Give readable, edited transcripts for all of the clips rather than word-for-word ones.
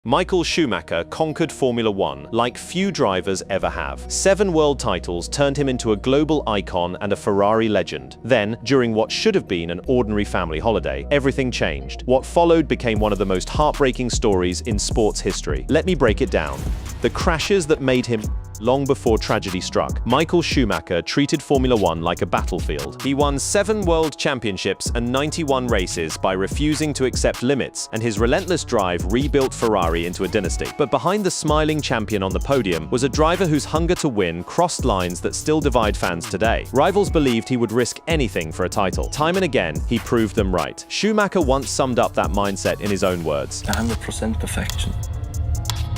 Michael Schumacher conquered Formula One like few drivers ever have. 7 world titles turned him into a global icon and a Ferrari legend. Then, during what should have been an ordinary family holiday, everything changed. What followed became one of the most heartbreaking stories in sports history. Let me break it down. The crashes that made him long before tragedy struck. Michael Schumacher treated Formula One like a battlefield. He won 7 world championships and 91 races by refusing to accept limits, and his relentless drive rebuilt Ferrari into a dynasty. But behind the smiling champion on the podium was a driver whose hunger to win crossed lines that still divide fans today. Rivals believed he would risk anything for a title. Time and again, he proved them right. Schumacher once summed up that mindset in his own words: 100% perfection.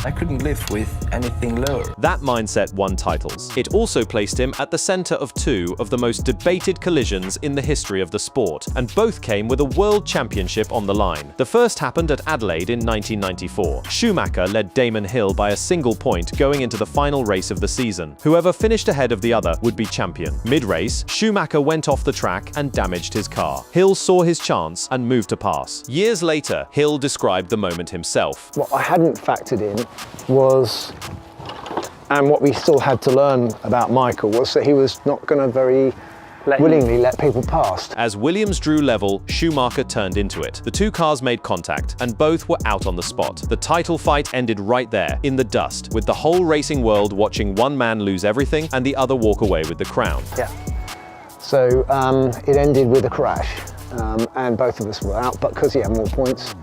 I couldn't live with anything lower. That mindset won titles. It also placed him at the center of 2 of the most debated collisions in the history of the sport, and both came with a world championship on the line. The first happened at Adelaide in 1994. Schumacher led Damon Hill by a single point going into the final race of the season. Whoever finished ahead of the other would be champion. Mid-race, Schumacher went off the track and damaged his car. Hill saw his chance and moved to pass. Years later, Hill described the moment himself. What I hadn't factored in was, and what we still had to learn about Michael, was that he was not going to very willingly let people past. As Williams drew level, Schumacher turned into it. The 2 cars made contact, and both were out on the spot. The title fight ended right there, in the dust, with the whole racing world watching one man lose everything and the other walk away with the crown. Yeah. So it ended with a crash, and both of us were out, but because he had more points,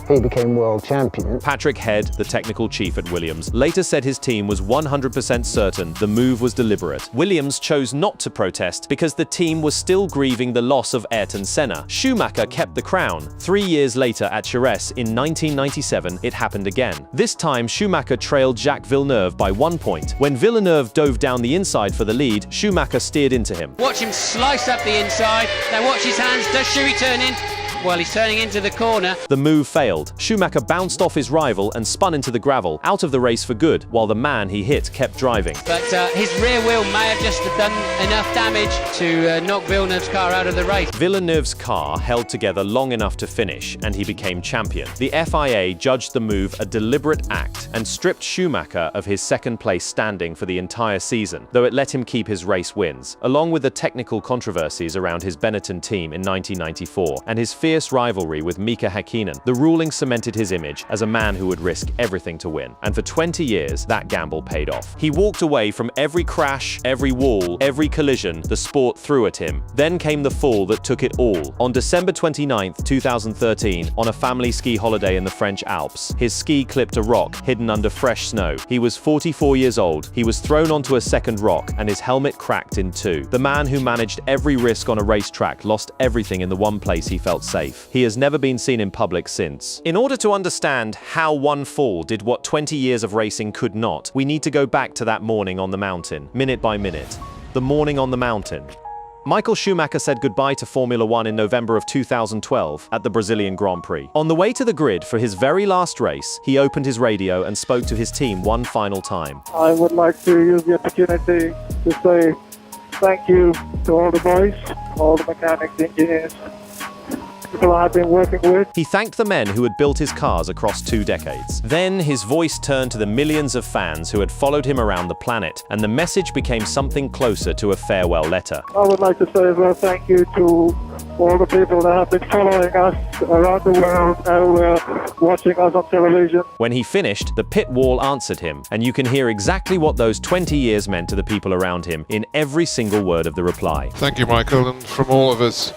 he became world champion. Patrick Head, the technical chief at Williams, later said his team was 100% certain the move was deliberate. Williams chose not to protest because the team was still grieving the loss of Ayrton Senna. Schumacher kept the crown. 3 years later at Jerez in 1997, it happened again. This time, Schumacher trailed Jacques Villeneuve by 1 point. When Villeneuve dove down the inside for the lead, Schumacher steered into him. Watch him slice up the inside. Now watch his hands. Does Schuey turn in? Well, he's turning into the corner. The move failed. Schumacher bounced off his rival and spun into the gravel, out of the race for good, while the man he hit kept driving. But his rear wheel may have just done enough damage to knock Villeneuve's car out of the race. Villeneuve's car held together long enough to finish, and he became champion. The FIA judged the move a deliberate act and stripped Schumacher of his second-place standing for the entire season, though it let him keep his race wins. Along with the technical controversies around his Benetton team in 1994 and his fierce rivalry with Mika Häkkinen, the ruling cemented his image as a man who would risk everything to win. And for 20 years, that gamble paid off. He walked away from every crash, every wall, every collision the sport threw at him. Then came the fall that took it all. On December 29, 2013, on a family ski holiday in the French Alps, his ski clipped a rock hidden under fresh snow. He was 44 years old. He was thrown onto a second rock, and his helmet cracked in 2. The man who managed every risk on a racetrack lost everything in the one place he felt safe. He has never been seen in public since. In order to understand how one fall did what 20 years of racing could not, we need to go back to that morning on the mountain, minute by minute. The morning on the mountain. Michael Schumacher said goodbye to Formula One in November of 2012 at the Brazilian Grand Prix. On the way to the grid for his very last race, he opened his radio and spoke to his team one final time. I would like to use the opportunity to say thank you to all the boys, all the mechanics, engineers, people I've been working with. He thanked the men who had built his cars across 2 decades. Then his voice turned to the millions of fans who had followed him around the planet, and the message became something closer to a farewell letter. I would like to say as well thank you to all the people that have been following us around the world and watching us on television. When he finished, the pit wall answered him, and you can hear exactly what those 20 years meant to the people around him in every single word of the reply. Thank you, Michael, and from all of us,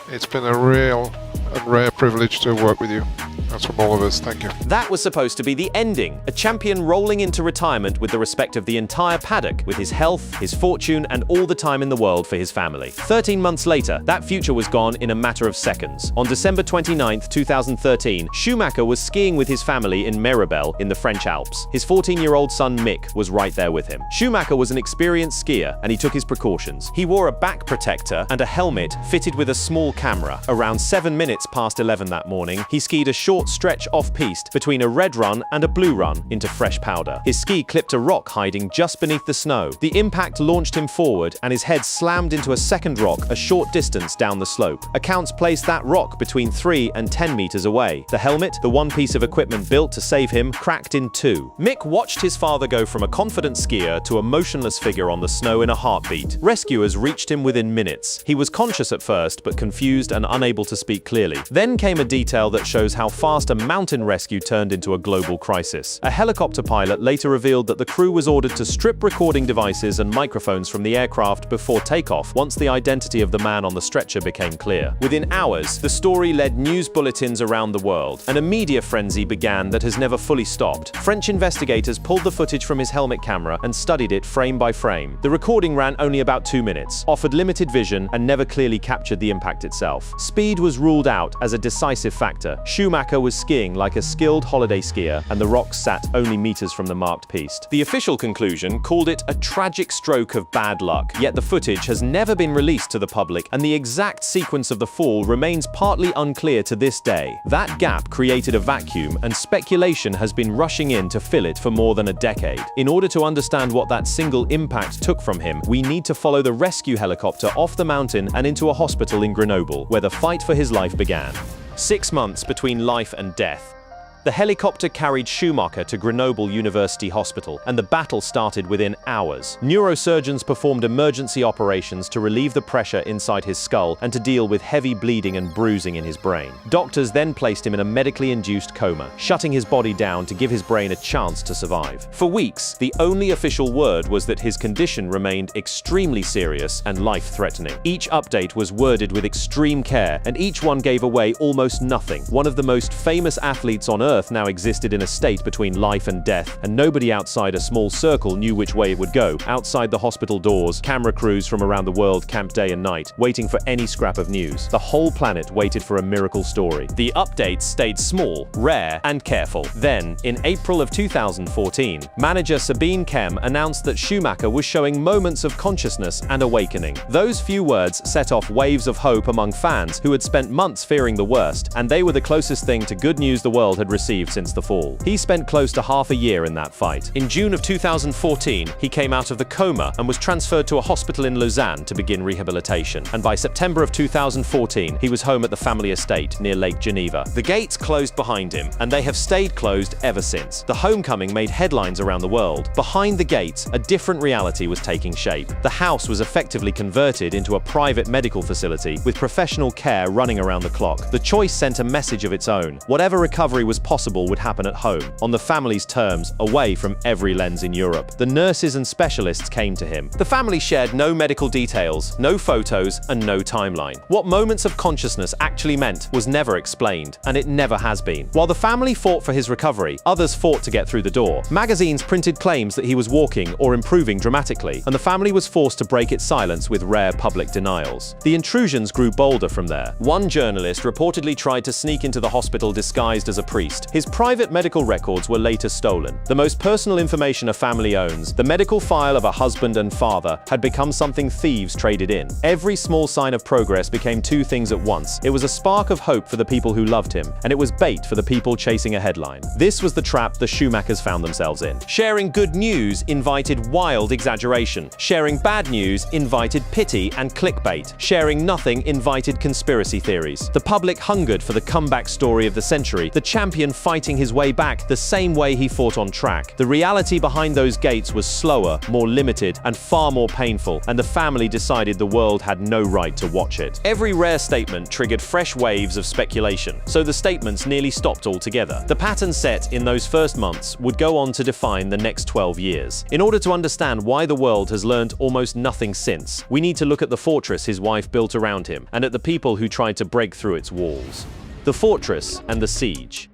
it's been a real and rare privilege to work with you. That's from all of us. Thank you. That was supposed to be the ending. A champion rolling into retirement with the respect of the entire paddock, with his health, his fortune, and all the time in the world for his family. 13 months later, that future was gone in a matter of seconds. On December 29, 2013, Schumacher was skiing with his family in Méribel in the French Alps. His 14-year-old son Mick was right there with him. Schumacher was an experienced skier, and he took his precautions. He wore a back protector and a helmet fitted with a small camera. Around 7 minutes past 11 that morning, he skied a short stretch off-piste between a red run and a blue run into fresh powder. His ski clipped a rock hiding just beneath the snow. The impact launched him forward, and his head slammed into a second rock a short distance down the slope. Accounts placed that rock between 3 and 10 meters away. The helmet, the one piece of equipment built to save him, cracked in two. Mick watched his father go from a confident skier to a motionless figure on the snow in a heartbeat. Rescuers reached him within minutes. He was conscious at first, but confused and unable to speak clearly. Then came a detail that shows how fast a mountain rescue turned into a global crisis. A helicopter pilot later revealed that the crew was ordered to strip recording devices and microphones from the aircraft before takeoff once the identity of the man on the stretcher became clear. Within hours, the story led news bulletins around the world, and a media frenzy began that has never fully stopped. French investigators pulled the footage from his helmet camera and studied it frame by frame. The recording ran only about 2 minutes, offered limited vision, and never clearly captured the impact itself. Speed was ruled out as a decisive factor. Schumacher was skiing like a skilled holiday skier, and the rocks sat only meters from the marked piste. The official conclusion called it a tragic stroke of bad luck, yet the footage has never been released to the public, and the exact sequence of the fall remains partly unclear to this day. That gap created a vacuum, and speculation has been rushing in to fill it for more than a decade. In order to understand what that single impact took from him, we need to follow the rescue helicopter off the mountain and into a hospital in Grenoble, where the fight for his life began. 6 months between life and death. The helicopter carried Schumacher to Grenoble University Hospital, and the battle started within hours. Neurosurgeons performed emergency operations to relieve the pressure inside his skull and to deal with heavy bleeding and bruising in his brain. Doctors then placed him in a medically induced coma, shutting his body down to give his brain a chance to survive. For weeks, the only official word was that his condition remained extremely serious and life-threatening. Each update was worded with extreme care, and each one gave away almost nothing. One of the most famous athletes on Earth now existed in a state between life and death, and nobody outside a small circle knew which way it would go. Outside the hospital doors, camera crews from around the world camped day and night, waiting for any scrap of news. The whole planet waited for a miracle story. The updates stayed small, rare, and careful. Then, in April of 2014, manager Sabine Kem announced that Schumacher was showing moments of consciousness and awakening. Those few words set off waves of hope among fans who had spent months fearing the worst, and they were the closest thing to good news the world had received since the fall. He spent close to half a year in that fight. In June of 2014, he came out of the coma and was transferred to a hospital in Lausanne to begin rehabilitation. And by September of 2014, he was home at the family estate near Lake Geneva. The gates closed behind him, and they have stayed closed ever since. The homecoming made headlines around the world. Behind the gates, a different reality was taking shape. The house was effectively converted into a private medical facility with professional care running around the clock. The choice sent a message of its own. Whatever recovery was possible would happen at home, on the family's terms, away from every lens in Europe. The nurses and specialists came to him. The family shared no medical details, no photos, and no timeline. What moments of consciousness actually meant was never explained, and it never has been. While the family fought for his recovery, others fought to get through the door. Magazines printed claims that he was walking or improving dramatically, and the family was forced to break its silence with rare public denials. The intrusions grew bolder from there. One journalist reportedly tried to sneak into the hospital disguised as a priest. His private medical records were later stolen. The most personal information a family owns, the medical file of a husband and father, had become something thieves traded in. Every small sign of progress became two things at once. It was a spark of hope for the people who loved him, and it was bait for the people chasing a headline. This was the trap the Schumachers found themselves in. Sharing good news invited wild exaggeration. Sharing bad news invited pity and clickbait. Sharing nothing invited conspiracy theories. The public hungered for the comeback story of the century, the champion fighting his way back the same way he fought on track. The reality behind those gates was slower, more limited, and far more painful, and the family decided the world had no right to watch it. Every rare statement triggered fresh waves of speculation, so the statements nearly stopped altogether. The pattern set in those first months would go on to define the next 12 years. In order to understand why the world has learned almost nothing since, we need to look at the fortress his wife built around him, and at the people who tried to break through its walls. The fortress and the siege.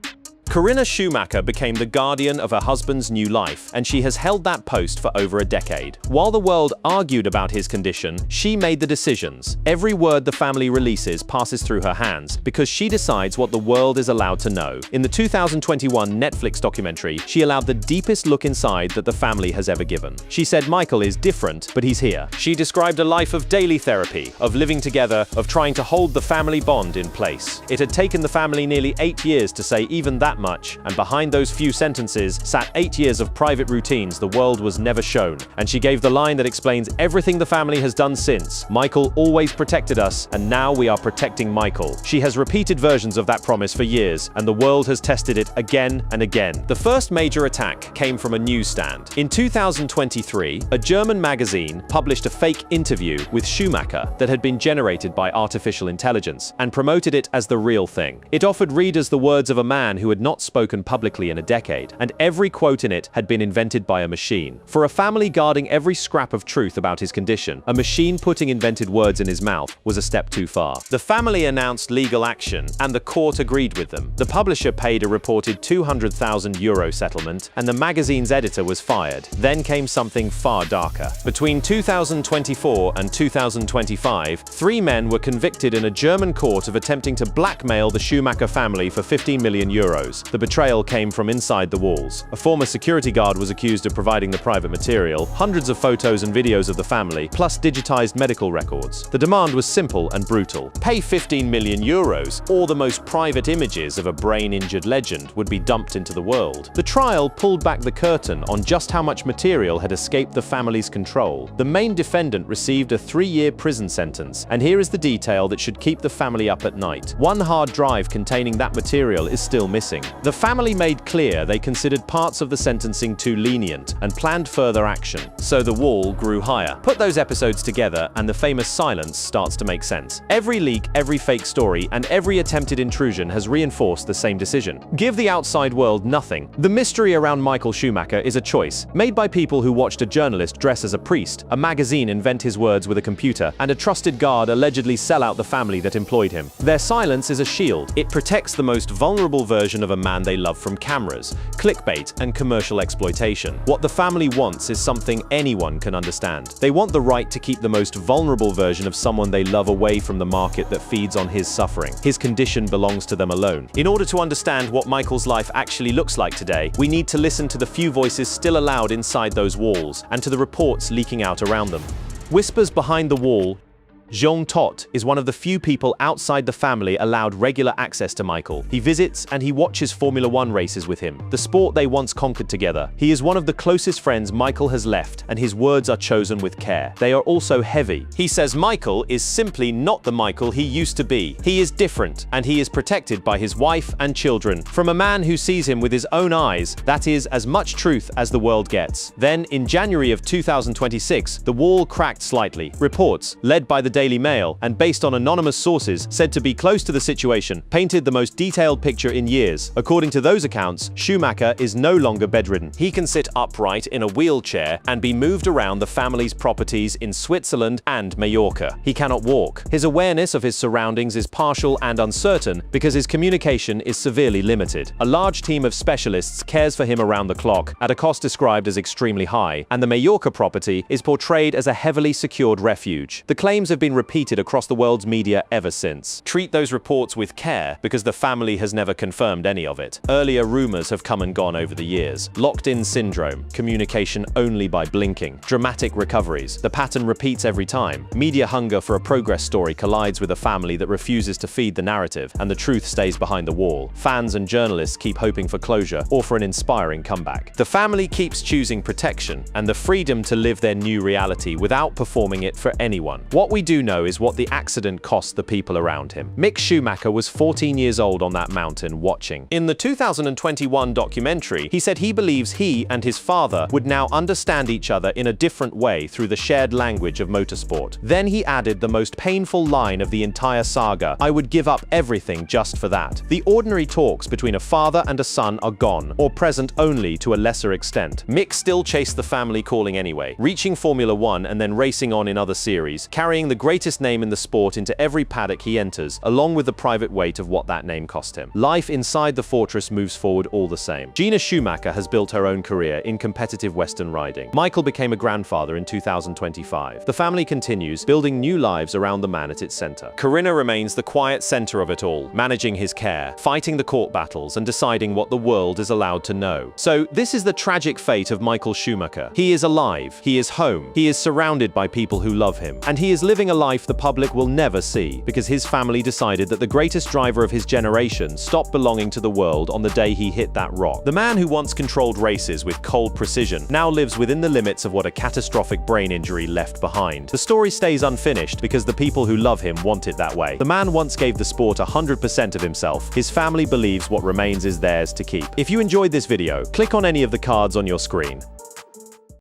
Corinna Schumacher became the guardian of her husband's new life, and she has held that post for over a decade. While the world argued about his condition, she made the decisions. Every word the family releases passes through her hands, because she decides what the world is allowed to know. In the 2021 Netflix documentary, she allowed the deepest look inside that the family has ever given. She said Michael is different, but he's here. She described a life of daily therapy, of living together, of trying to hold the family bond in place. It had taken the family nearly 8 years to say even that much, and behind those few sentences sat 8 years of private routines the world was never shown. And she gave the line that explains everything the family has done since. Michael always protected us, and now we are protecting Michael. She has repeated versions of that promise for years, and the world has tested it again and again. The first major attack came from a newsstand. In 2023, a German magazine published a fake interview with Schumacher that had been generated by artificial intelligence and promoted it as the real thing. It offered readers the words of a man who had not spoken publicly in a decade, and every quote in it had been invented by a machine. For a family guarding every scrap of truth about his condition, a machine putting invented words in his mouth was a step too far. The family announced legal action, and the court agreed with them. The publisher paid a reported €200,000 settlement, and the magazine's editor was fired. Then came something far darker. Between 2024 and 2025, 3 men were convicted in a German court of attempting to blackmail the Schumacher family for €15 million. The betrayal came from inside the walls. A former security guard was accused of providing the private material, hundreds of photos and videos of the family, plus digitized medical records. The demand was simple and brutal. Pay €15 million, or the most private images of a brain-injured legend would be dumped into the world. The trial pulled back the curtain on just how much material had escaped the family's control. The main defendant received a 3-year prison sentence, and here is the detail that should keep the family up at night. One hard drive containing that material is still missing. The family made clear they considered parts of the sentencing too lenient and planned further action. So the wall grew higher. Put those episodes together and the famous silence starts to make sense. Every leak, every fake story, and every attempted intrusion has reinforced the same decision. Give the outside world nothing. The mystery around Michael Schumacher is a choice, made by people who watched a journalist dress as a priest, a magazine invent his words with a computer, and a trusted guard allegedly sell out the family that employed him. Their silence is a shield. It protects the most vulnerable version of a man they love from cameras, clickbait, and commercial exploitation. What the family wants is something anyone can understand. They want the right to keep the most vulnerable version of someone they love away from the market that feeds on his suffering. His condition belongs to them alone. In order to understand what Michael's life actually looks like today, we need to listen to the few voices still allowed inside those walls, and to the reports leaking out around them. Whispers behind the wall. Jean Tot is one of the few people outside the family allowed regular access to Michael. He visits and he watches Formula 1 races with him, the sport they once conquered together. He is one of the closest friends Michael has left, and his words are chosen with care. They are also heavy. He says Michael is simply not the Michael he used to be. He is different, and he is protected by his wife and children. From a man who sees him with his own eyes, that is as much truth as the world gets. Then, in January of 2026, the wall cracked slightly. Reports, led by the Daily Mail and based on anonymous sources said to be close to the situation, painted the most detailed picture in years. According to those accounts, Schumacher is no longer bedridden. He can sit upright in a wheelchair and be moved around the family's properties in Switzerland and Mallorca. He cannot walk. His awareness of his surroundings is partial and uncertain because his communication is severely limited. A large team of specialists cares for him around the clock at a cost described as extremely high, and the Mallorca property is portrayed as a heavily secured refuge. The claims have been repeated across the world's media ever since. Treat those reports with care because the family has never confirmed any of it. Earlier rumors have come and gone over the years. Locked-in syndrome, communication only by blinking, dramatic recoveries. The pattern repeats every time. Media hunger for a progress story collides with a family that refuses to feed the narrative, and the truth stays behind the wall. Fans and journalists keep hoping for closure or for an inspiring comeback. The family keeps choosing protection and the freedom to live their new reality without performing it for anyone. What we do know is what the accident cost the people around him. Mick Schumacher was 14 years old on that mountain watching. In the 2021 documentary, he said he believes he and his father would now understand each other in a different way through the shared language of motorsport. Then he added the most painful line of the entire saga: "I would give up everything just for that." The ordinary talks between a father and a son are gone, or present only to a lesser extent. Mick still chased the family calling anyway, reaching Formula 1 and then racing on in other series, carrying the greatest name in the sport into every paddock he enters, along with the private weight of what that name cost him. Life inside the fortress moves forward all the same. Gina Schumacher has built her own career in competitive Western riding. Michael became a grandfather in 2025. The family continues, building new lives around the man at its center. Corinna remains the quiet center of it all, managing his care, fighting the court battles, and deciding what the world is allowed to know. So, this is the tragic fate of Michael Schumacher. He is alive, he is home, he is surrounded by people who love him, and he is living a life the public will never see, because his family decided that the greatest driver of his generation stopped belonging to the world on the day he hit that rock. The man who once controlled races with cold precision now lives within the limits of what a catastrophic brain injury left behind. The story stays unfinished because the people who love him want it that way. The man once gave the sport 100% of himself. His family believes what remains is theirs to keep. If you enjoyed this video, click on any of the cards on your screen.